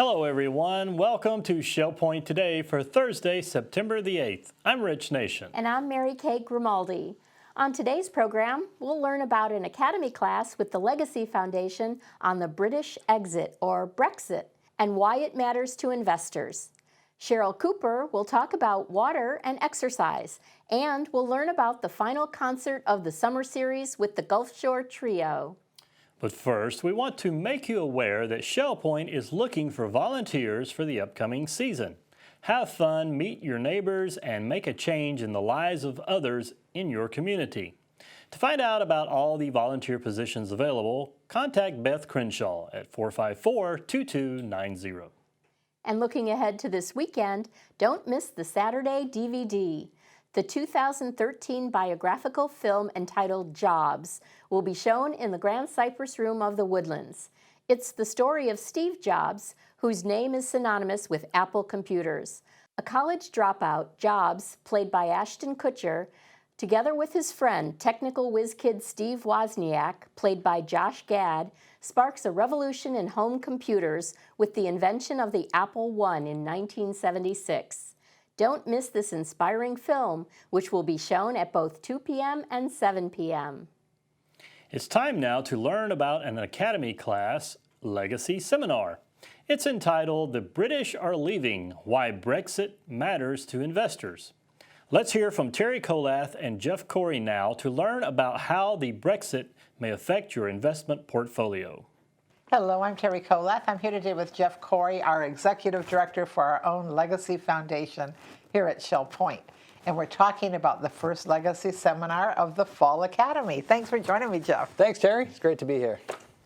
Hello everyone, welcome to Shell Point Today for Thursday, September the 8th. I'm Rich Nation. And I'm Mary Kay Grimaldi. On today's program, we'll learn about an academy class with the Legacy Foundation on the British exit, or Brexit, and why it matters to investors. Cheryl Cooper will talk about water and exercise, and we'll learn about the final concert of the summer series with the Gulfshore Trio. But first, we want to make you aware that Shell Point is looking for volunteers for the upcoming season. Have fun, meet your neighbors, and make a change in the lives of others in your community. To find out about all the volunteer positions available, contact Beth Crenshaw at 454-2290. And looking ahead to this weekend, don't miss the Saturday DVD. The 2013 biographical film entitled Jobs will be shown in the Grand Cypress Room of the Woodlands. It's the story of Steve Jobs, whose name is synonymous with Apple computers. A college dropout, Jobs, played by Ashton Kutcher, together with his friend, technical whiz kid Steve Wozniak, played by Josh Gad, sparks a revolution in home computers with the invention of the Apple I in 1976. Don't miss this inspiring film, which will be shown at both 2 p.m. and 7 p.m. It's time now to learn about an Academy class Legacy Seminar. It's entitled The British Are Leaving, Why Brexit Matters to Investors. Let's hear from Teri, Kollath, and Cory now to learn about how the Brexit may affect your investment portfolio. Hello, I'm Teri Kollath. I'm here today with Cory, our Executive Director for our own Legacy Foundation here at Shell Point. And we're talking about the first Legacy Seminar of the Fall Academy. Thanks for joining me, Jeff. Thanks, Teri. It's great to be here.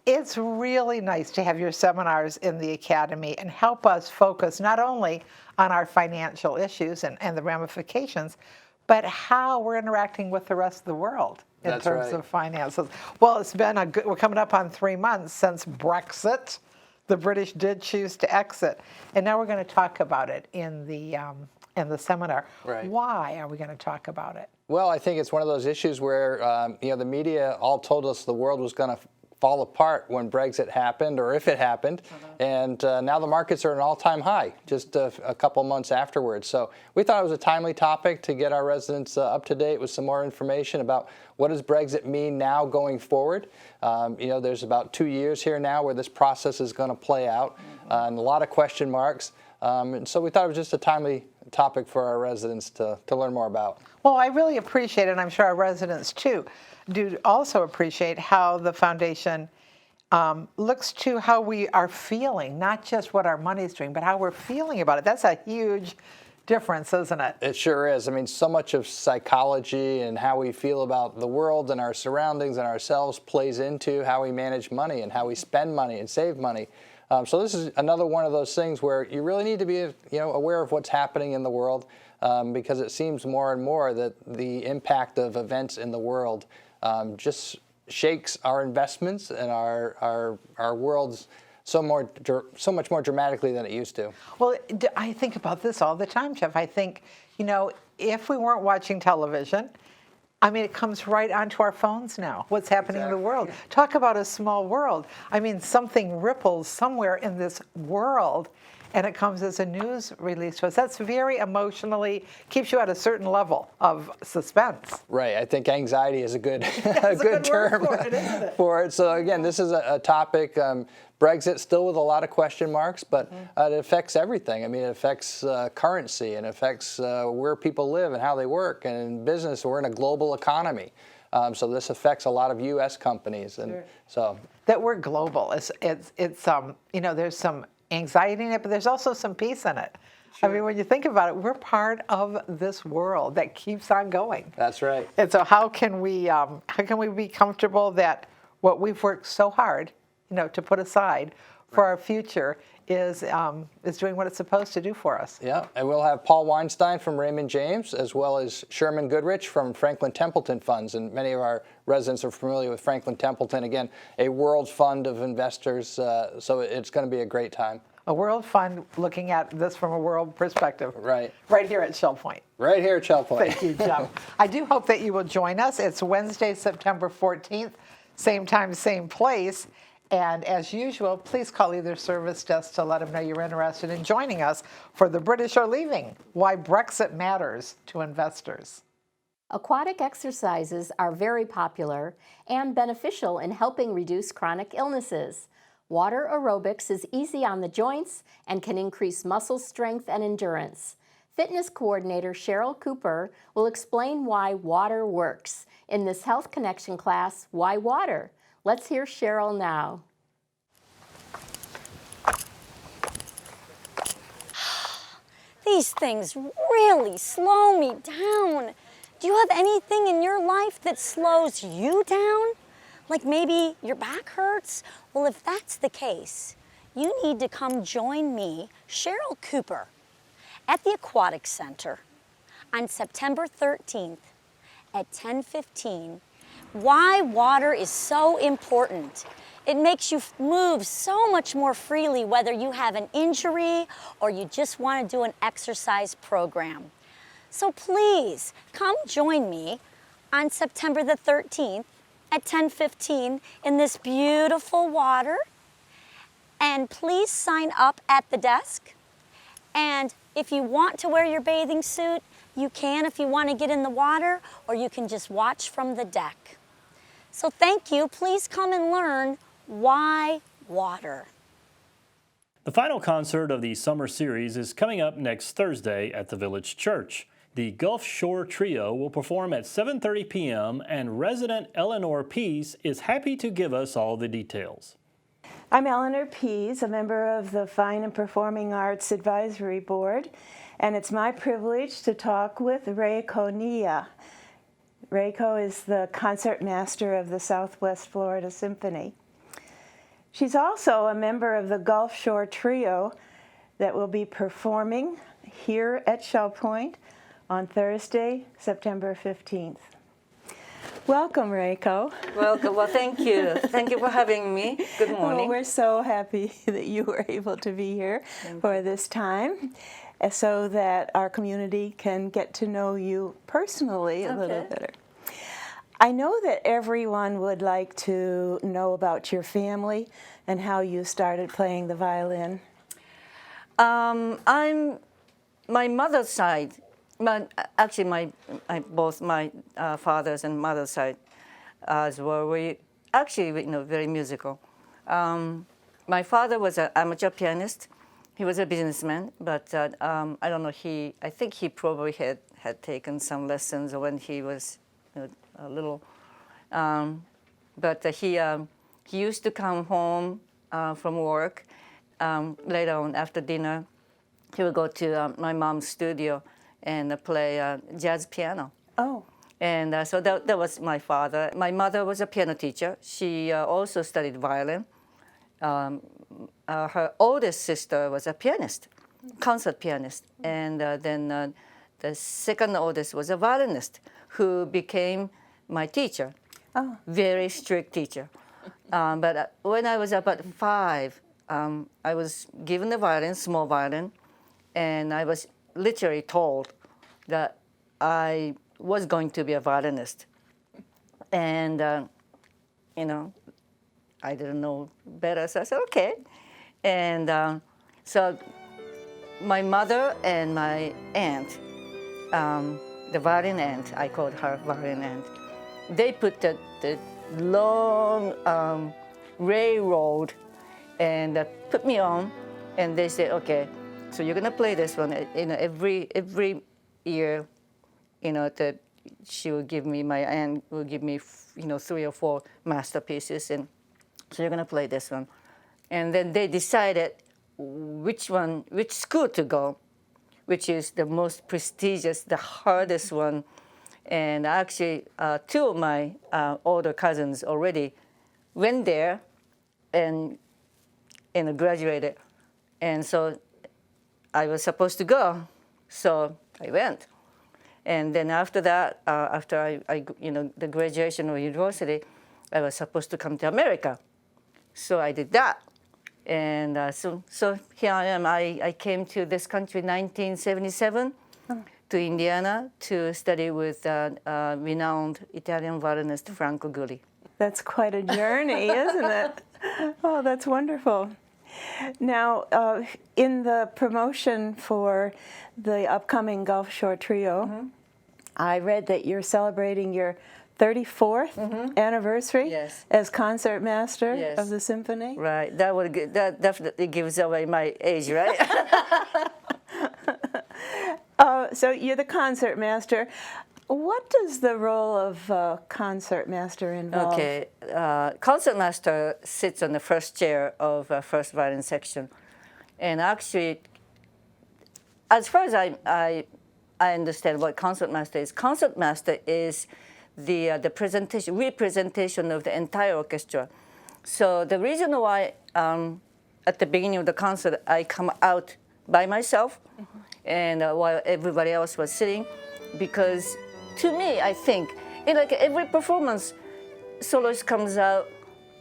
It's really nice to have your seminars in the Academy and help us focus not only on our financial issues and the ramifications, but how we're interacting with the rest of the world in terms of finances. Well, it's been we're coming up on 3 months since Brexit. The British did choose to exit, and now we're going to talk about it in the seminar. Right. Why are we going to talk about it? Well, I think it's one of those issues where the media all told us the world was going to fall apart when Brexit happened, or if it happened, and now the markets are at an all-time high just a couple months afterwards. So we thought it was a timely topic to get our residents up to date with some more information about what does Brexit mean now going forward. There's about 2 years here now where this process is going to play out, and a lot of question marks. And so we thought it was just a timely topic for our residents to learn more about. Well, I really appreciate it, and I'm sure our residents too do also appreciate how the foundation looks to how we are feeling, not just what our money's doing, but how we're feeling about it. That's a huge difference, isn't it? It sure is. I mean, so much of psychology and how we feel about the world and our surroundings and ourselves plays into how we manage money and how we spend money and save money. So this is another one of those things where you really need to be aware of what's happening in the world because it seems more and more that the impact of events in the world just shakes our investments and our worlds so much more dramatically than it used to. Well, I think about this all the time, Jeff. I think, if we weren't watching television, I mean, it comes right onto our phones now, what's happening in the world. Talk about a small world. I mean, something ripples somewhere in this world, and it comes as a news release to us. That's very emotionally, keeps you at a certain level of suspense. Right. I think anxiety is a good, a good term for it, isn't it? for it. So again, this is a topic, Brexit still with a lot of question marks, but it affects everything. I mean, it affects currency and affects where people live and how they work. And in business, we're in a global economy. So this affects a lot of U.S. companies. And so that we're global. It's there's some anxiety in it, but there's also some peace in it. Sure. I mean, when you think about it, we're part of this world that keeps on going. That's right. And so how can we be comfortable that what we've worked so hard, to put aside for our future is doing what it's supposed to do for us. Yeah, and we'll have Paul Weinstein from Raymond James, as well as Sherman Goodrich from Franklin Templeton Funds, and many of our residents are familiar with Franklin Templeton. Again, a world fund of investors, so it's going to be a great time. A world fund looking at this from a world perspective. Right. Right here at Shell Point. Right here at Shell Point. Thank you, Jeff. I do hope that you will join us. It's Wednesday, September 14th, same time, same place. And as usual, please call either service desk to let them know you're interested in joining us for The British Are Leaving, Why Brexit Matters to Investors. Aquatic exercises are very popular and beneficial in helping reduce chronic illnesses. Water aerobics is easy on the joints and can increase muscle strength and endurance. Fitness coordinator Cheryl Cooper will explain why water works in this Health Connection class, Why Water? Let's hear Cheryl now. These things really slow me down. Do you have anything in your life that slows you down? Like maybe your back hurts? Well, if that's the case, you need to come join me, Cheryl Cooper, at the Aquatic Center on September 13th at 10:15. Why water is so important. It makes you move so much more freely, whether you have an injury or you just want to do an exercise program. So please come join me on September the 13th at 10:15 in this beautiful water. And please sign up at the desk. And if you want to wear your bathing suit, you can if you want to get in the water, or you can just watch from the deck. So thank you. Please come and learn why water. The final concert of the summer series is coming up next Thursday at the Village Church. The Gulfshore Trio will perform at 7:30 p.m. and resident Eleanor Pease is happy to give us all the details. I'm Eleanor Pease, a member of the Fine and Performing Arts Advisory Board, and it's my privilege to talk with Reiko Niiya. Reiko is the concertmaster of the Southwest Florida Symphony. She's also a member of the Gulfshore Trio that will be performing here at Shell Point on Thursday, September 15th. Welcome, Reiko. Welcome. Well, thank you. Thank you for having me. Good morning. Oh, we're so happy that you were able to be here for this time so that our community can get to know you personally a little better. I know that everyone would like to know about your family and how you started playing the violin. I'm my mother's side. Both my father's and mother's side as well. We actually, very musical. My father was an amateur pianist. He was a businessman, but I don't know. I think he probably had taken some lessons when he was a little. But he used to come home from work. Later on, after dinner, he would go to my mom's studio and play jazz piano. Oh. And so that was my father. My mother was a piano teacher. She also studied violin. Her oldest sister was a pianist, concert pianist. And then the second oldest was a violinist who became my teacher. Oh. Very strict teacher. But when I was about 5, I was given the violin, small violin, and I was literally told that I was going to be a violinist. And, I didn't know better, so I said, okay. And so my mother and my aunt, the violin aunt, I called her violin aunt, they put the long railroad and put me on, and they said, okay, so you're gonna play this one. Every year, that she will give me, my aunt will give me, 3 or 4 masterpieces, and so you're gonna play this one. And then they decided which school to go, which is the most prestigious, the hardest one. And actually, 2 of my older cousins already went there and graduated. And so I was supposed to go, so I went. And then after that, after I the graduation of university, I was supposed to come to America. So I did that. And so here I am. I came to this country in 1977 to Indiana to study with renowned Italian violinist Franco Gulli. That's quite a journey, isn't it? Oh, that's wonderful. Now, in the promotion for the upcoming Gulfshore Trio, I read that you're celebrating your 34th anniversary Yes. as concertmaster Yes. of the symphony. Right. That definitely gives away my age, right? So you're the concertmaster. What does the role of concertmaster involve? Okay. Concertmaster sits on the first chair of first violin section, and actually, as far as I understand what concertmaster is the representation of the entire orchestra. So the reason why at the beginning of the concert I come out by myself, and while everybody else was sitting, because to me I think like every performance, soloist comes out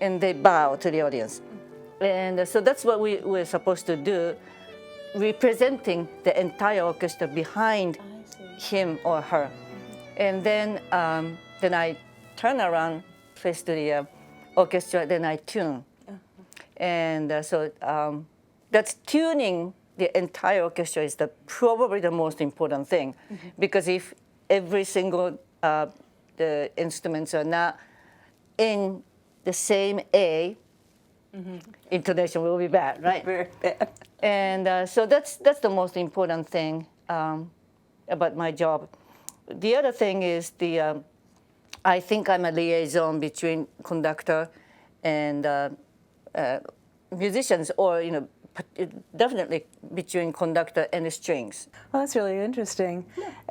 and they bow to the audience, and so that's what we're supposed to do, representing the entire orchestra behind him or her. And then I turn around, face to the orchestra, then I tune. And so that's tuning the entire orchestra is probably the most important thing, because if every single the instruments are not in the same A, intonation will be bad, right? Very bad. And so that's the most important thing about my job. The other thing is I think I'm a liaison between conductor and musicians, or definitely between conductor and the strings. Well, that's really interesting.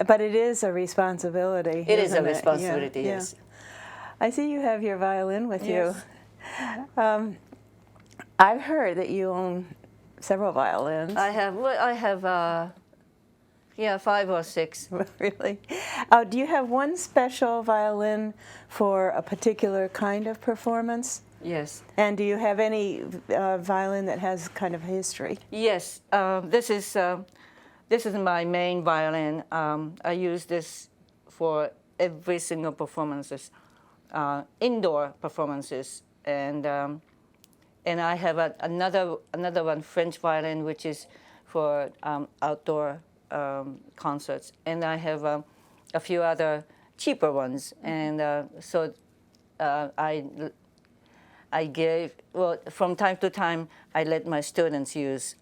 But it is a responsibility. It is a isn't responsibility, Yeah, yes. I see you have your violin with Yes. you. I've heard that you own several violins. I have 5 or 6. Really? Do you have one special violin for a particular kind of performance? Yes. And do you have any violin that has kind of history? Yes. This is my main violin. I use this for every single performances, indoor performances, and I have another one, French violin, which is for outdoor concerts, and I have a few other cheaper ones, and so I gave, well, from time to time I let my students use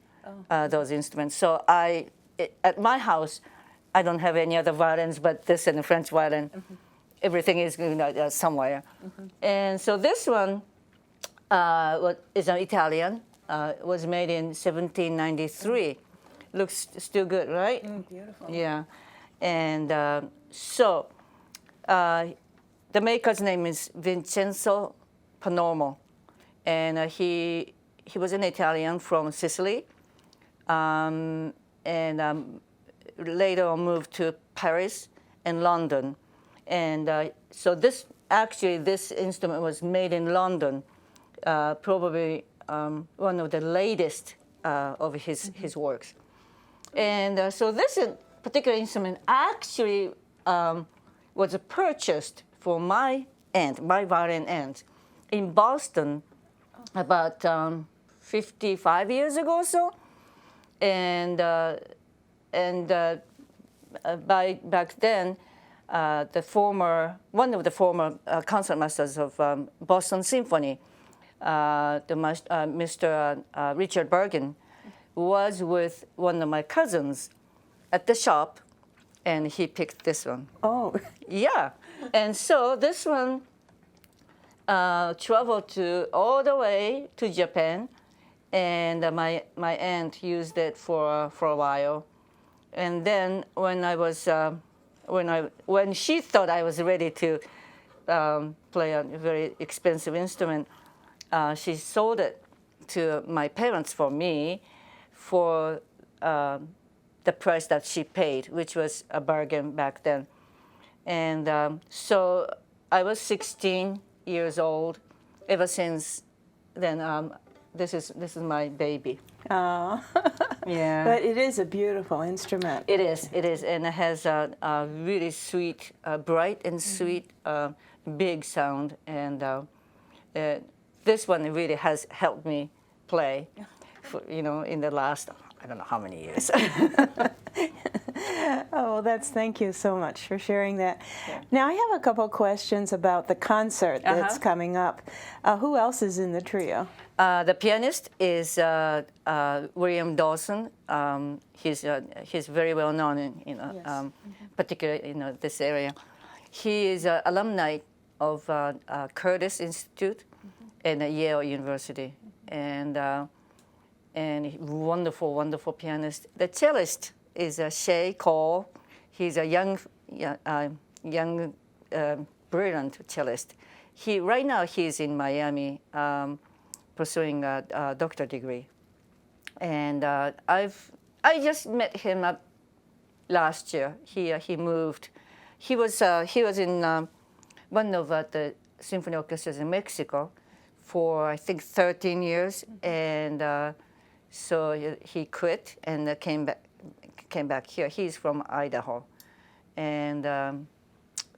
those instruments. So at my house I don't have any other violins but this and the French violin. Everything is somewhere, and so this one is an Italian. Was made in 1793. Looks still good, right? Beautiful. Yeah, and so the maker's name is Vincenzo Panormo, and he was an Italian from Sicily, and later on moved to Paris and London, and so this instrument was made in London, probably one of the latest of his works. And so this particular instrument actually was purchased for my violin end, in Boston about 55 years ago or so. And back then, one of the former concertmasters of Boston Symphony, Mr. Richard Bergen, was with one of my cousins at the shop, and he picked this one. Oh. Yeah, and so this one traveled all the way to Japan, and my aunt used it for a while, and then when she thought I was ready to play a very expensive instrument, she sold it to my parents for me for the price that she paid, which was a bargain back then. And so I was 16 years old. Ever since then, this is my baby. Oh. Yeah. But it is a beautiful instrument. It is, and it has a really sweet, bright and sweet, big sound, and this one really has helped me play, for, in the last, I don't know how many years. Oh, well, thank you so much for sharing that. Yeah. Now, I have a couple questions about the concert that's coming up. Who else is in the trio? The pianist is William Dawson. He's very well known in particularly in this area. He is an alumni of Curtis Institute and Yale University, and wonderful, wonderful pianist. The cellist is Shay Cole. He's a young, brilliant cellist. Right now he's in Miami pursuing a doctorate degree, and I just met him up last year. He moved. He was in one of the symphony orchestras in Mexico for I think 13 years, and so he quit and came back here. He's from Idaho, and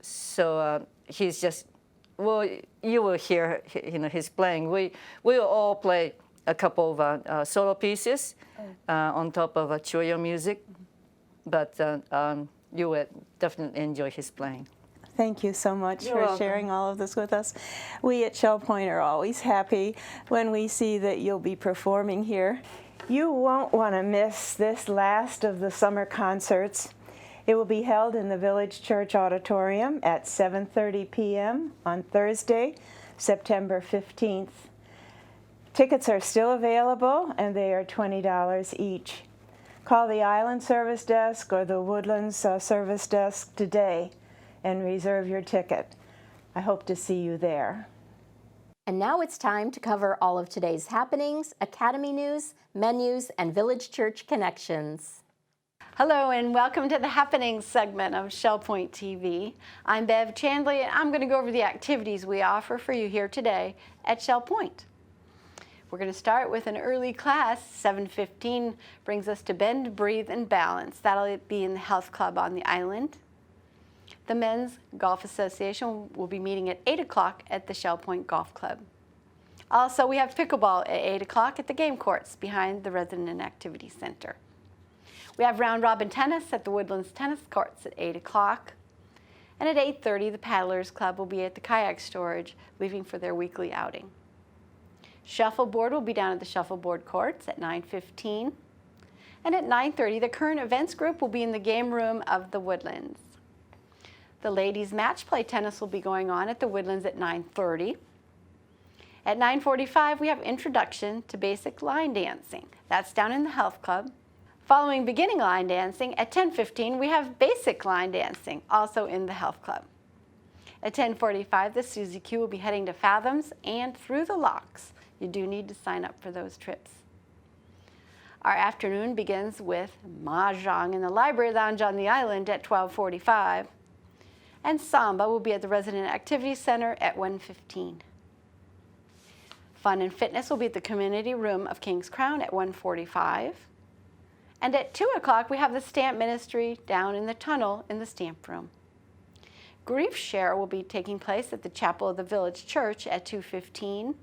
so he's just, well, you will hear his playing. We will all play a couple of solo pieces on top of trio music, but you will definitely enjoy his playing. Thank you so much You're for welcome. sharing all of this with us. We at Shell Point are always happy when we see that you'll be performing here. You won't want to miss this last of the summer concerts. It will be held in the Village Church Auditorium at 7:30 p.m. on Thursday, September 15th. Tickets are still available, and they are $20 each. Call the Island Service Desk or the Woodlands Service Desk today and reserve your ticket. I hope to see you there. And now it's time to cover all of today's happenings, Academy news, menus, and Village Church connections. Hello and welcome to the Happenings segment of Shell Point TV. I'm Bev Chandley and I'm going to go over the activities we offer for you here today at Shell Point. We're going to start with an early class. 7:15 brings us to Bend, Breathe, and Balance. That'll be in the Health Club on the island. The Men's Golf Association will be meeting at 8 o'clock at the Shell Point Golf Club. Also, we have pickleball at 8 o'clock at the game courts behind the Resident and Activity Center. We have round robin tennis at the Woodlands Tennis Courts at 8 o'clock. And at 8:30, the Paddlers Club will be at the kayak storage, leaving for their weekly outing. Shuffleboard will be down at the Shuffleboard Courts at 9:15. And at 9:30, the current events group will be in the game room of the Woodlands. The ladies' match play tennis will be going on at the Woodlands at 9:30. At 9:45, we have Introduction to Basic Line Dancing. That's down in the Health Club. Following beginning line dancing, at 10:15, we have Basic Line Dancing, also in the Health Club. At 10:45, the Susie Q will be heading to Fathoms and Through the Locks. You do need to sign up for those trips. Our afternoon begins with Mahjong in the Library Lounge on the island at 12:45. And Samba will be at the Resident Activity Center at 1:15. Fun and Fitness will be at the Community Room of King's Crown at 1:45. And at 2 o'clock, we have the Stamp Ministry down in the tunnel in the Stamp Room. Grief Share will be taking place at the Chapel of the Village Church at 2:15.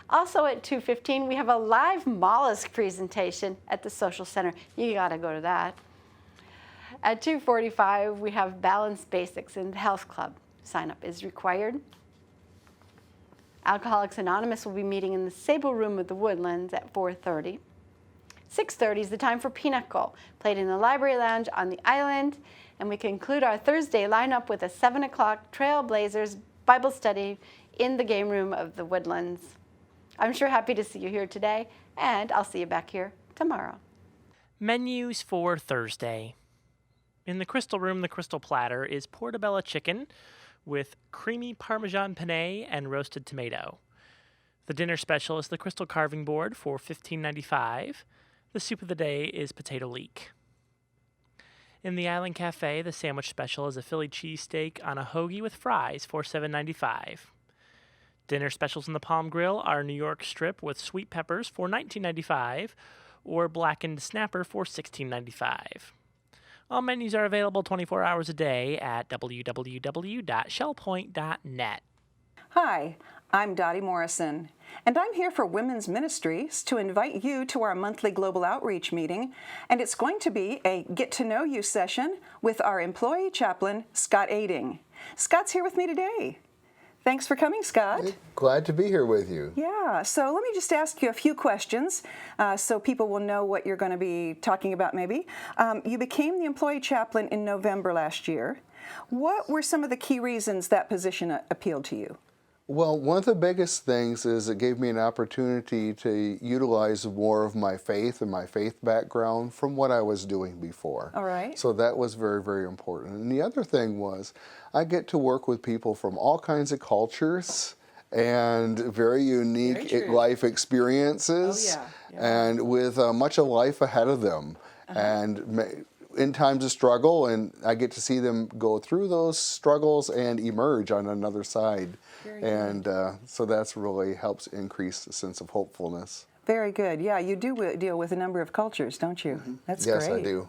Also at 2:15, we have a live mollusk presentation at the Social Center. You gotta go to that. At 2:45, we have Balance Basics in the Health Club. Sign up is required. Alcoholics Anonymous will be meeting in the Sable Room of the Woodlands at 4:30. 6:30 is the time for Pinnacle, played in the Library Lounge on the island. And we conclude our Thursday lineup with a 7 o'clock Trailblazers Bible study in the game room of the Woodlands. I'm sure happy to see you here today, and I'll see you back here tomorrow. Menus for Thursday. In the Crystal Room, the Crystal Platter is portobello chicken with creamy Parmesan penne and roasted tomato. The dinner special is the Crystal Carving Board for $15.95. The soup of the day is potato leek. In the Island Cafe, the sandwich special is a Philly cheesesteak on a hoagie with fries for $7.95. Dinner specials in the Palm Grill are New York strip with sweet peppers for $19.95 or blackened snapper for $16.95. All menus are available 24 hours a day at www.shellpoint.net. Hi, I'm Dotty Morrison, and I'm here for Women's Ministries to invite you to our monthly Global Outreach meeting, and it's going to be a get-to-know-you session with our employee chaplain, Scott Eding. Scott's here with me today. Thanks for coming, Scott. Glad to be here with you. Yeah, so let me just ask you a few questions so people will know what you're going to be talking about maybe. You became the employee chaplain in November last year. What were some of the key reasons that position appealed to you? Well, one of the biggest things is it gave me an opportunity to utilize more of my faith and my faith background from what I was doing before. All right. So that was very, very important. And the other thing was I get to work with people from all kinds of cultures and very unique life experiences and with much of life ahead of them. And in times of struggle, and I get to see them go through those struggles and emerge on another side. And so that's really helps increase the sense of hopefulness. Very good. Yeah, you do deal with a number of cultures, don't you? That's great. Yes, I do.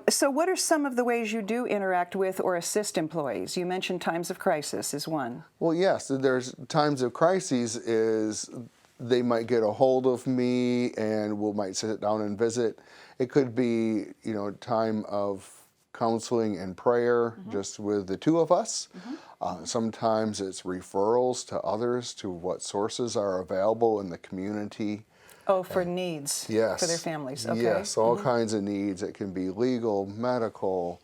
So what are some of the ways you do interact with or assist employees? You mentioned times of crisis is one. Well, yes, there's times of crises is they might get a hold of me and we might sit down and visit. It could be, time of counseling and prayer just with the two of us. Sometimes it's referrals to others to what sources are available in the community. Oh, for needs yes. for their families. Okay. Yes, all kinds of needs. It can be legal, medical,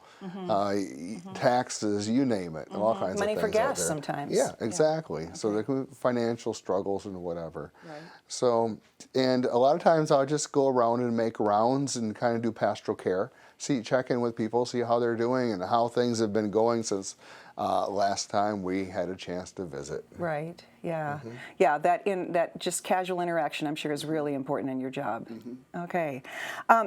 taxes, you name it, all kinds Money of things. For gas out there. sometimes. Yeah, exactly. Okay. So there can be financial struggles and whatever. Right. So, and a lot of times I'll just go around and make rounds and kind of do pastoral care, check in with people, see how they're doing and how things have been going since last time we had a chance to visit. Right. Yeah. Yeah. That just casual interaction, I'm sure, is really important in your job. Okay.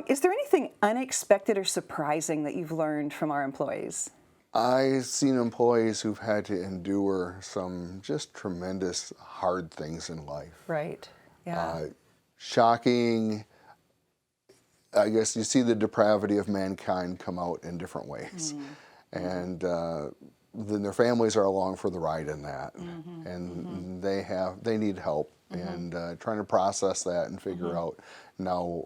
Is there anything unexpected or surprising that you've learned from our employees? I've seen employees who've had to endure some just tremendous hard things in life. Right. Yeah. Shocking. I guess you see the depravity of mankind come out in different ways. And then their families are along for the ride in that. And they need help and trying to process that and figure out now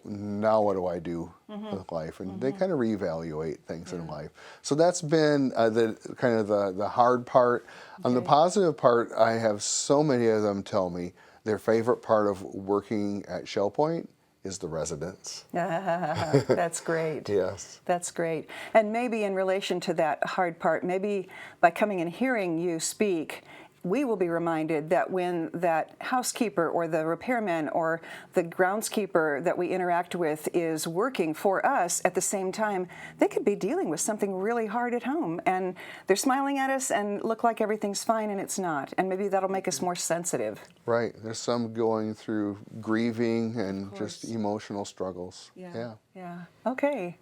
what do I do with life? And they kind of reevaluate things in life. So that's been the hard part. On the positive part, I have so many of them tell me their favorite part of working at Shell Point is the residents. That's great. Yes. That's great. And maybe in relation to that hard part, maybe by coming and hearing you speak, we will be reminded that when that housekeeper or the repairman or the groundskeeper that we interact with is working for us at the same time, they could be dealing with something really hard at home. And they're smiling at us and look like everything's fine and it's not. And maybe that'll make us more sensitive. Right. There's some going through grieving and just emotional struggles. Yeah. Okay.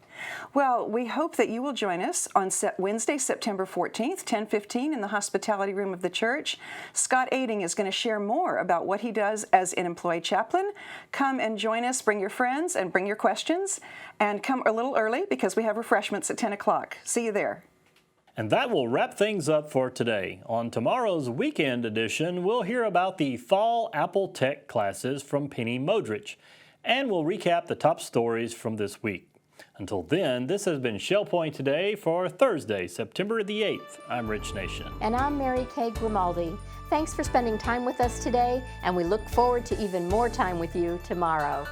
Well, we hope that you will join us on Wednesday, September 14th, 10:15 in the hospitality room of the church. Scott Eding is going to share more about what he does as an employee chaplain. Come and join us. Bring your friends and bring your questions. And come a little early because we have refreshments at 10 o'clock. See you there. And that will wrap things up for today. On tomorrow's weekend edition, we'll hear about the fall Apple Tech classes from Penny Modrich, and we'll recap the top stories from this week. Until then, this has been Shell Point Today for Thursday, September the 8th. I'm Rich Nation. And I'm Mary Kay Grimaldi. Thanks for spending time with us today, and we look forward to even more time with you tomorrow.